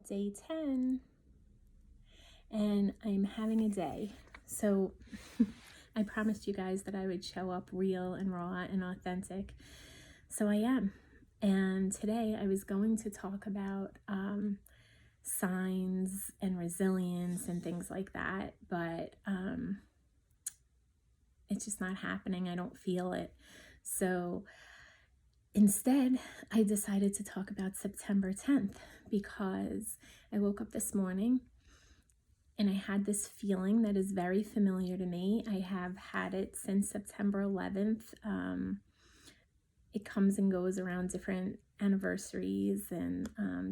day 10, and I'm having a day. So I promised you guys that I would show up real and raw and authentic. So I am. And today I was going to talk about signs and resilience and things like that, but it's just not happening. I don't feel it. So instead, I decided to talk about September 10th because I woke up this morning and I had this feeling that is very familiar to me. I have had it since September 11th. It comes and goes around different anniversaries and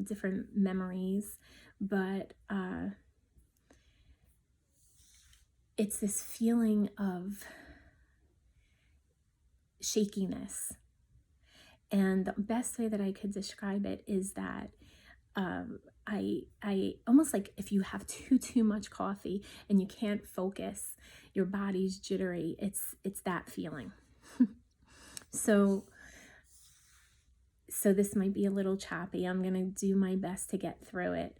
different memories, but it's this feeling of shakiness. And the best way that I could describe it is that I almost like if you have too much coffee and you can't focus, your body's jittery. It's that feeling. So this might be a little choppy. I'm gonna do my best to get through it.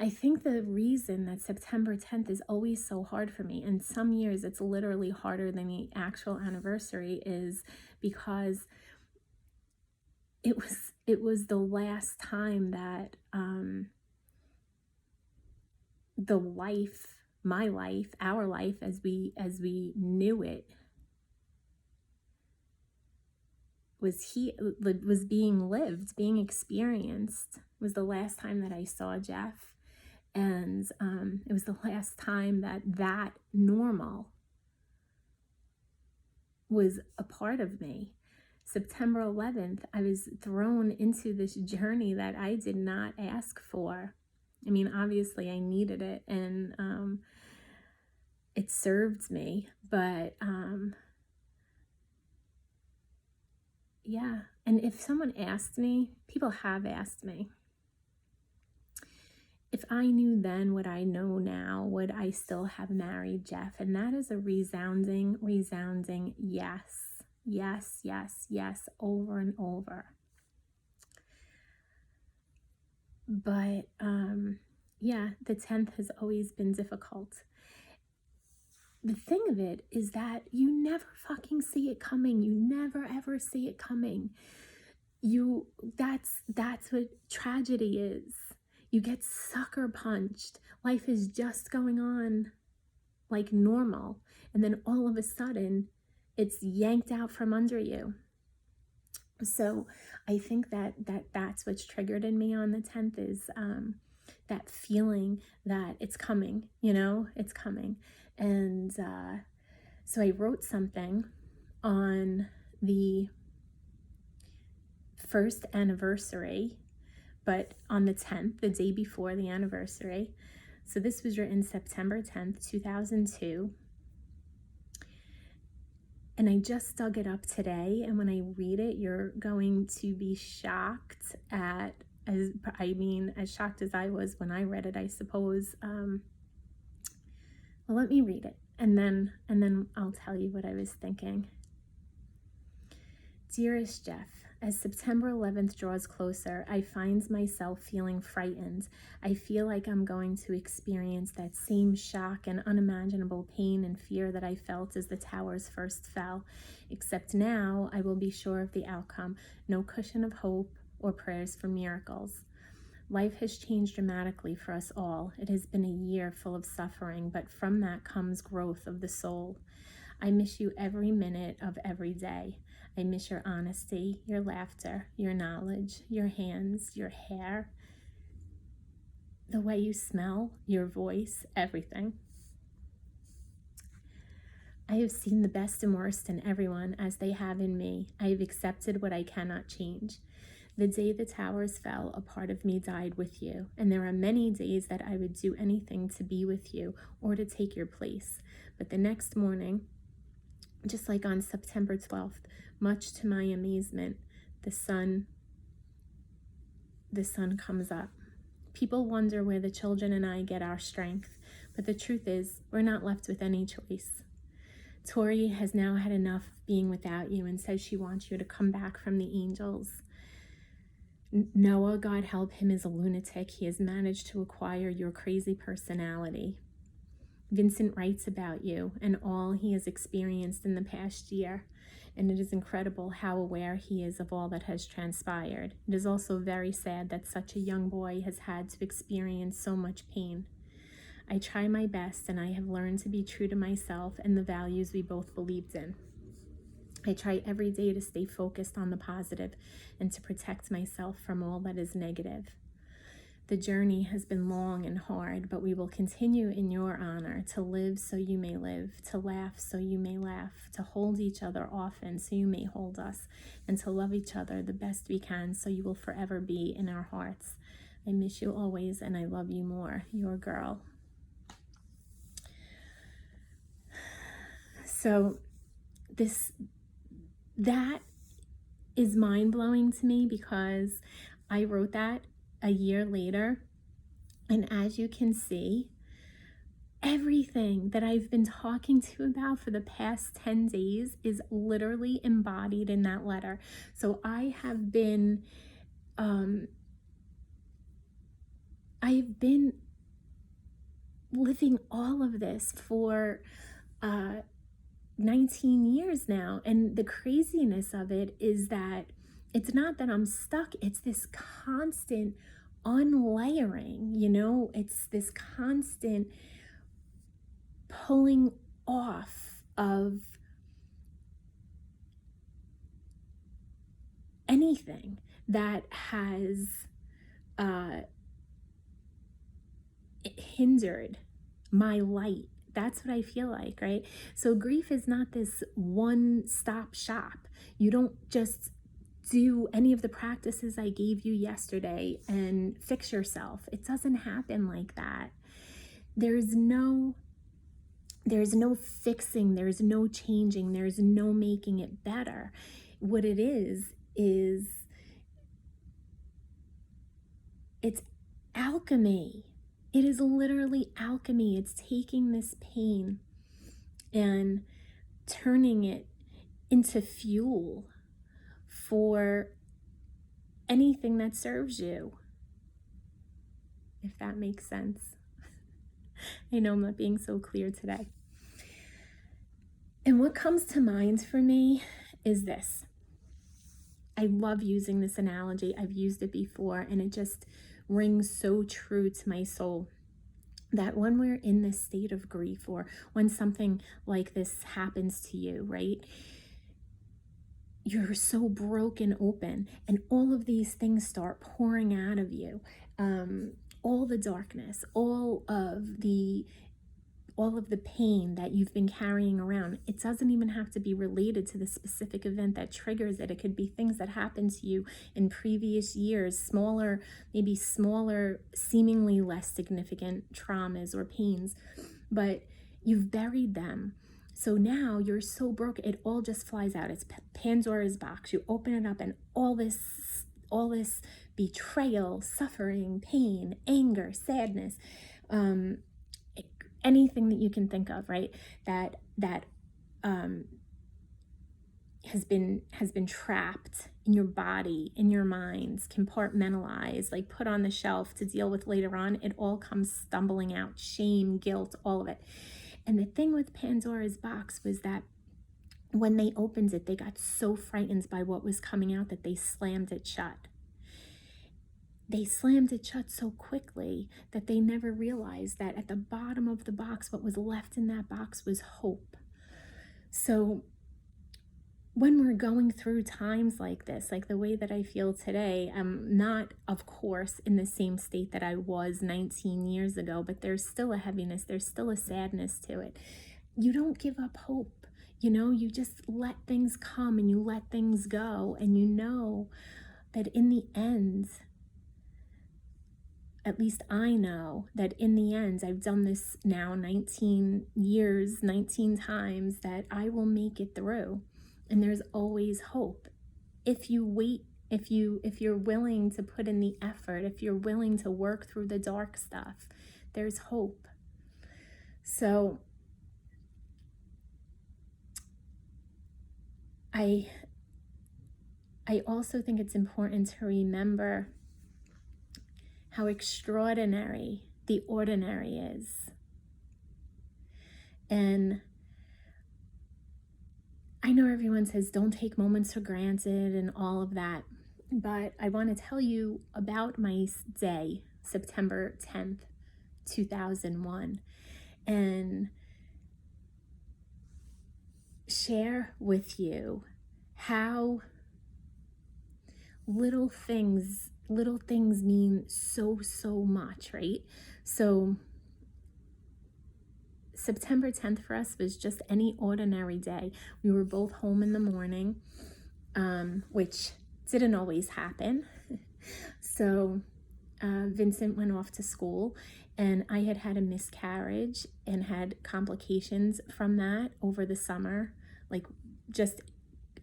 I think the reason that September 10th is always so hard for me, and some years it's literally harder than the actual anniversary, is because it was the last time that my life, our life as we knew it was being lived, being experienced. It was the last time that I saw Jeff, and it was the last time that normal was a part of me. September 11th, I was thrown into this journey that I did not ask for. I mean, obviously I needed it, and it served me, but yeah. And if someone asked me, people have asked me, if I knew then what I know now, would I still have married Jeff? And that is a resounding yes. Yes, yes, yes, over and over. But yeah, the 10th has always been difficult. The thing of it is that you never fucking see it coming. You never ever see it coming. That's what tragedy is. You get sucker punched. Life is just going on like normal, and then all of a sudden it's yanked out from under you. So I think that's what's triggered in me on the 10th is that feeling that it's coming, it's coming. And so I wrote something on the first anniversary, but on the 10th, the day before the anniversary. So this was written September 10th, 2002. And I just dug it up today, and when I read it, you're going to be shocked as shocked as I was when I read it, I suppose. Well, let me read it, and then I'll tell you what I was thinking. Dearest Jeff, as September 11th draws closer, I find myself feeling frightened. I feel like I'm going to experience that same shock and unimaginable pain and fear that I felt as the towers first fell, except now I will be sure of the outcome, no cushion of hope or prayers for miracles. Life has changed dramatically for us all. It has been a year full of suffering, but from that comes growth of the soul. I miss you every minute of every day. I miss your honesty, your laughter, your knowledge, your hands, your hair, the way you smell, your voice, everything. I have seen the best and worst in everyone as they have in me. I have accepted what I cannot change. The day the towers fell, a part of me died with you, and there are many days that I would do anything to be with you or to take your place. But the next morning, just like on September 12th, much to my amazement, the sun comes up. People wonder where the children and I get our strength, but the truth is, we're not left with any choice. Tori has now had enough of being without you and says she wants you to come back from the angels. Noah, God help him, is a lunatic. He has managed to acquire your crazy personality. Vincent writes about you and all he has experienced in the past year, and it is incredible how aware he is of all that has transpired. It is also very sad that such a young boy has had to experience so much pain. I try my best, and I have learned to be true to myself and the values we both believed in. I try every day to stay focused on the positive and to protect myself from all that is negative. The journey has been long and hard, but we will continue in your honor to live so you may live, to laugh so you may laugh, to hold each other often so you may hold us, and to love each other the best we can so you will forever be in our hearts. I miss you always, and I love you more. Your girl. So that is mind-blowing to me, because I wrote that a year later, and as you can see, everything that I've been talking to you about for the past 10 days is literally embodied in that letter. So I've been living all of this for 19 years now, and the craziness of it is that it's not that I'm stuck, it's this constant unlayering, it's this constant pulling off of anything that has hindered my light. That's what I feel like, right? So grief is not this one-stop shop. You don't just do any of the practices I gave you yesterday and fix yourself. It doesn't happen like that. There's no fixing, there's no changing, there's no making it better. What it is it's alchemy. It is literally alchemy. It's taking this pain and turning it into fuel for anything that serves you, if that makes sense. I know I'm not being so clear today. And what comes to mind for me is this. I love using this analogy. I've used it before, and it just rings so true to my soul, that when we're in this state of grief, or when something like this happens to you, right? You're so broken open, and all of these things start pouring out of you. All the darkness, all of the pain that you've been carrying around. It doesn't even have to be related to the specific event that triggers it. It could be things that happened to you in previous years, maybe smaller, seemingly less significant traumas or pains, but you've buried them. So now you're so broken, it all just flies out. It's Pandora's box. You open it up, and all this betrayal, suffering, pain, anger, sadness, anything that you can think of, right? That has been trapped in your body, in your minds, compartmentalized, like put on the shelf to deal with later on. It all comes stumbling out. Shame, guilt, all of it. And the thing with Pandora's box was that when they opened it, they got so frightened by what was coming out that they slammed it shut. They slammed it shut so quickly that they never realized that at the bottom of the box, what was left in that box was hope. So when we're going through times like this, like the way that I feel today, I'm not, of course, in the same state that I was 19 years ago, but there's still a heaviness, there's still a sadness to it. You don't give up hope. You just let things come and you let things go, and you know that in the end, at least I know that in the end, I've done this now 19 years, 19 times, that I will make it through. And there's always hope. If you wait, if you're willing to put in the effort, if you're willing to work through the dark stuff, there's hope. So I I also think it's important to remember how extraordinary the ordinary is. And I know everyone says don't take moments for granted and all of that, but I want to tell you about my day, September 10th, 2001, and share with you how little things mean so much, right? So September 10th for us was just any ordinary day. We were both home in the morning, which didn't always happen. So Vincent went off to school, and I had a miscarriage and had complications from that over the summer, like just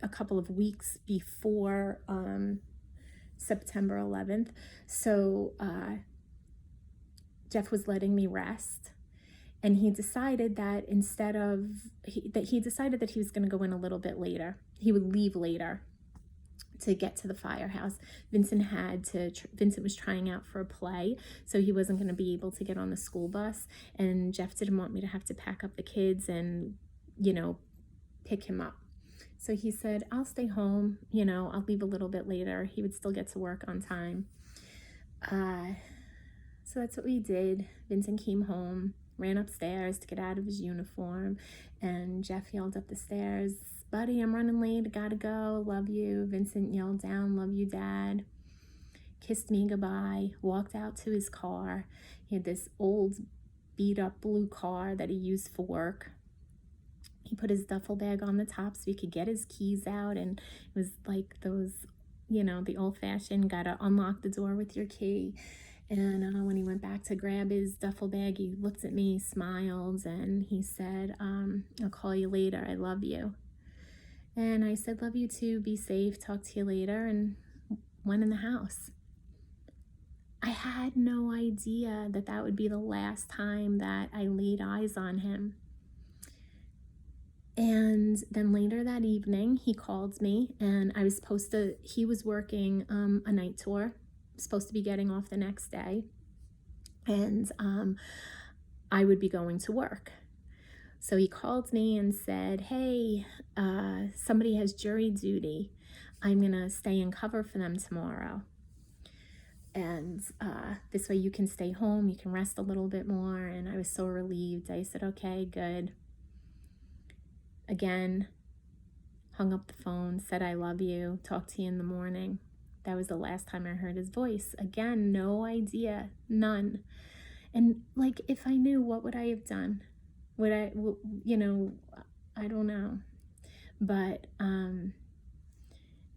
a couple of weeks before September 11th. So Jeff was letting me rest, and he decided that he decided that he was going to go in a little bit later. He would leave later to get to the firehouse. Vincent was trying out for a play, so he wasn't going to be able to get on the school bus, and Jeff didn't want me to have to pack up the kids and, pick him up. So he said, I'll stay home, I'll leave a little bit later. He would still get to work on time. So that's what we did. Vincent came home, ran upstairs to get out of his uniform, and Jeff yelled up the stairs, buddy, I'm running late, gotta go, love you. Vincent yelled down, love you, Dad. Kissed me goodbye, walked out to his car. He had this old beat up blue car that he used for work. He put his duffel bag on the top so he could get his keys out, and it was like those, the old-fashioned, gotta unlock the door with your key. And when he went back to grab his duffel bag, he looked at me, smiled, and he said, I'll call you later, I love you. And I said, love you too, be safe, talk to you later, and went in the house. I had no idea that that would be the last time that I laid eyes on him. And then later that evening, he called me, and he was working a night tour, supposed to be getting off the next day, and I would be going to work. So he called me and said, hey, somebody has jury duty. I'm gonna stay and cover for them tomorrow. And this way you can stay home, you can rest a little bit more. And I was so relieved. I said, okay, good. Again, hung up the phone, said I love you, talk to you in the morning. That was the last time I heard his voice. Again, no idea, none. And like, if I knew, what would I have done? Would I, I don't know. But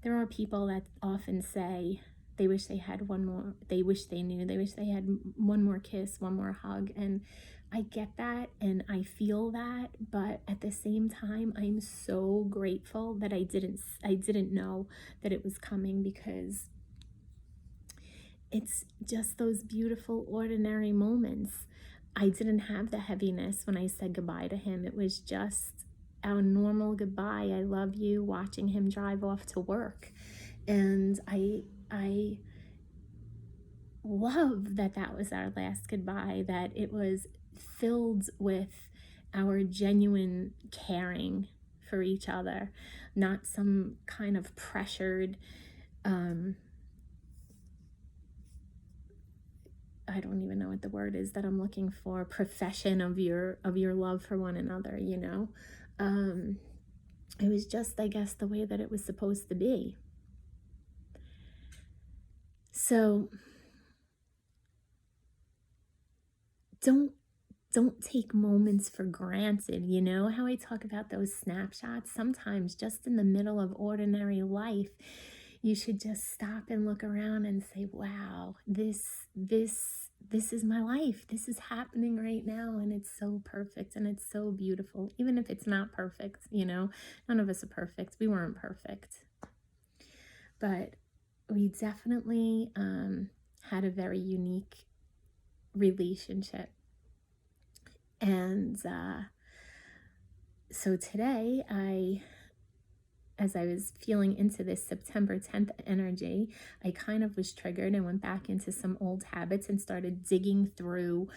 there are people that often say they wish they had they wish they had one more kiss, one more hug. And I get that and I feel that, but at the same time, I'm so grateful that I didn't know that it was coming, because it's just those beautiful, ordinary moments. I didn't have the heaviness when I said goodbye to him. It was just our normal goodbye. I love you, watching him drive off to work. And I love that was our last goodbye, that it was filled with our genuine caring for each other, not some kind of pressured, I don't even know what the word is that I'm looking for, profession of your love for one another, It was just, I guess, the way that it was supposed to be. So don't take moments for granted. You know how I talk about those snapshots? Sometimes just in the middle of ordinary life, you should just stop and look around and say, wow, this is my life. This is happening right now, and it's so perfect and it's so beautiful. Even if it's not perfect, none of us are perfect. We weren't perfect. But we definitely had a very unique relationship. And so today I as I was feeling into this September 10th energy, I kind of was triggered and went back into some old habits and started digging through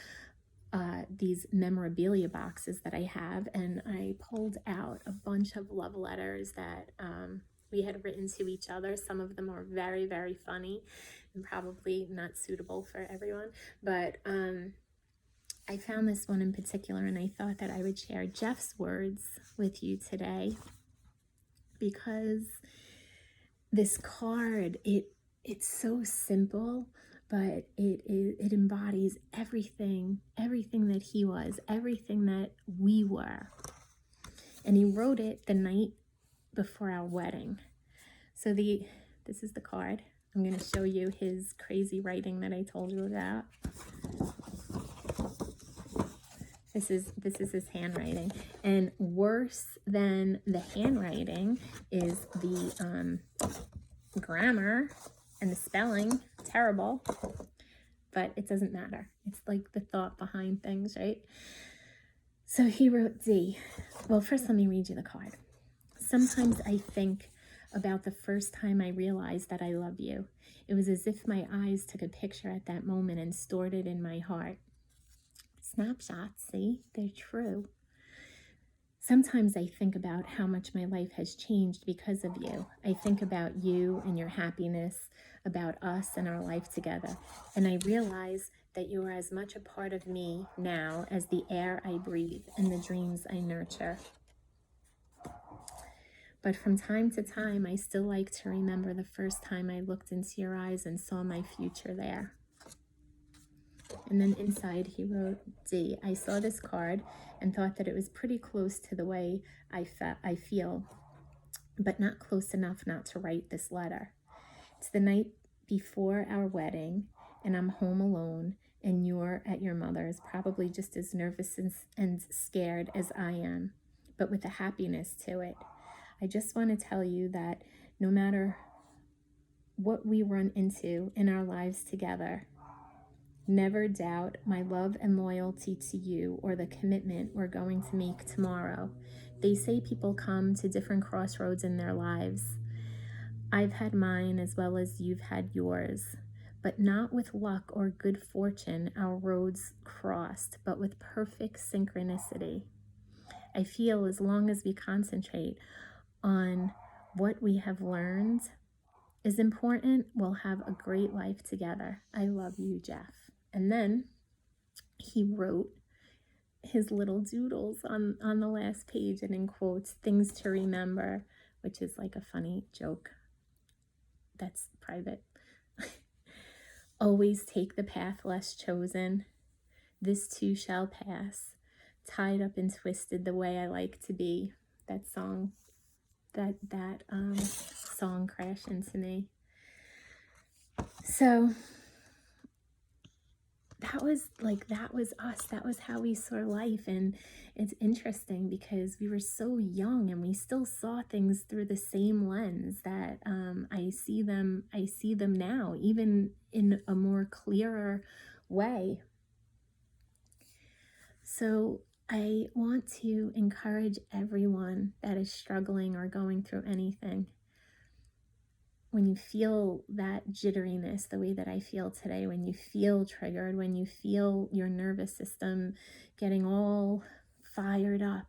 these memorabilia boxes that I have. And I pulled out a bunch of love letters that we had written to each other. Some of them are very, very funny and probably not suitable for everyone. But I found this one in particular, and I thought that I would share Jeff's words with you today, because this card, it's so simple, but it embodies everything that he was, everything that we were. And he wrote it the night before our wedding. So this is the card. I'm going to show you his crazy writing that I told you about. This is his handwriting, and worse than the handwriting is the grammar and the spelling. Terrible, but it doesn't matter. It's like the thought behind things, right? So he wrote, D. Well, first let me read you the card. Sometimes I think about the first time I realized that I love you. It was as if my eyes took a picture at that moment and stored it in my heart. Snapshots, see? They're true. Sometimes I think about how much my life has changed because of you. I think about you and your happiness, about us and our life together. And I realize that you are as much a part of me now as the air I breathe and the dreams I nurture. But from time to time, I still like to remember the first time I looked into your eyes and saw my future there. And then inside he wrote, D. I saw this card and thought that it was pretty close to the way I feel, but not close enough not to write this letter. It's the night before our wedding, and I'm home alone, and you're at your mother's, probably just as nervous and scared as I am, but with a happiness to it. I just want to tell you that no matter what we run into in our lives together, never doubt my love and loyalty to you or the commitment we're going to make tomorrow. They say people come to different crossroads in their lives. I've had mine as well as you've had yours, but not with luck or good fortune our roads crossed, but with perfect synchronicity. I feel as long as we concentrate on what we have learned is important, we'll have a great life together. I love you, Jeff. And then he wrote his little doodles on the last page, and in quotes, things to remember, which is like a funny joke that's private. Always take the path less chosen. This too shall pass. Tied up and twisted the way I like to be. That song, that song crashed into me. So that was us. That was how we saw life. And it's interesting because we were so young and we still saw things through the same lens that I see them now, even in a more clearer way. So I want to encourage everyone that is struggling or going through anything. When you feel that jitteriness, the way that I feel today, when you feel triggered, when you feel your nervous system getting all fired up,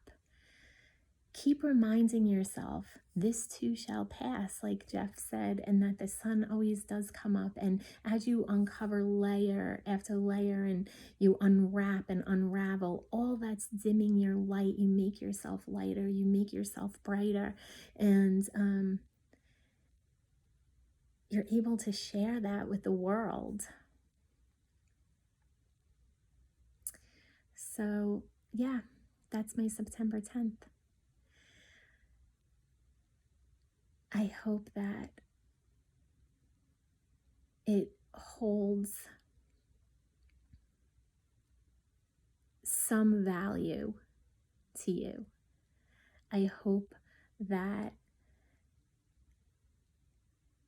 keep reminding yourself, this too shall pass, like Jeff said, and that the sun always does come up. And as you uncover layer after layer and you unwrap and unravel all that's dimming your light, you make yourself lighter, you make yourself brighter, and you're able to share that with the world. So yeah, that's my September 10th. I hope that it holds some value to you. I hope that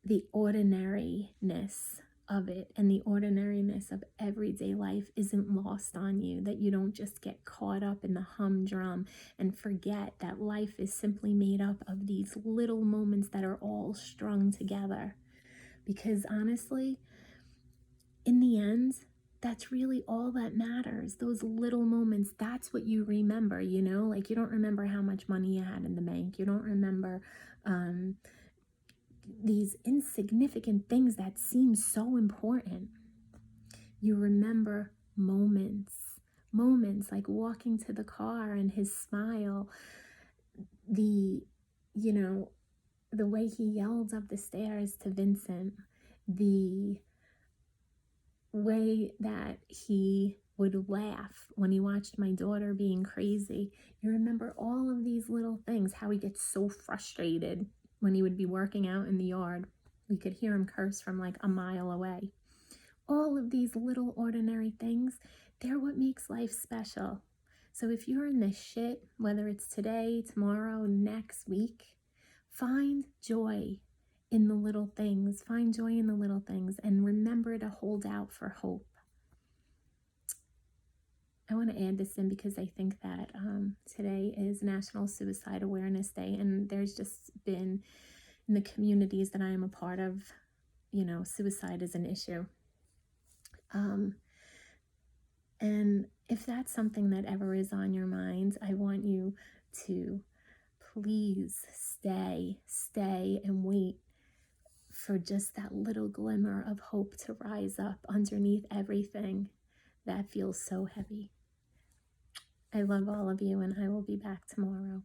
the ordinariness of it and the ordinariness of everyday life isn't lost on you, that you don't just get caught up in the humdrum and forget that life is simply made up of these little moments that are all strung together. Because honestly, in the end, that's really all that matters. Those little moments, that's what you remember, you know? Like, you don't remember how much money you had in the bank. You don't remember um, these insignificant things that seem so important. You remember moments like walking to the car and his smile, the, you know, the way he yelled up the stairs to Vincent, the way that he would laugh when he watched my daughter being crazy. You remember all of these little things, how he gets so frustrated when he would be working out in the yard. We could hear him curse from like a mile away. All of these little ordinary things, they're what makes life special. So if you're in this shit, whether it's today, tomorrow, next week, find joy in the little things. Find joy in the little things and remember to hold out for hope. I want to add this in because I think that today is National Suicide Awareness Day, and there's just been, in the communities that I am a part of, suicide is an issue. And if that's something that ever is on your mind, I want you to please stay and wait for just that little glimmer of hope to rise up underneath everything that feels so heavy. I love all of you, and I will be back tomorrow.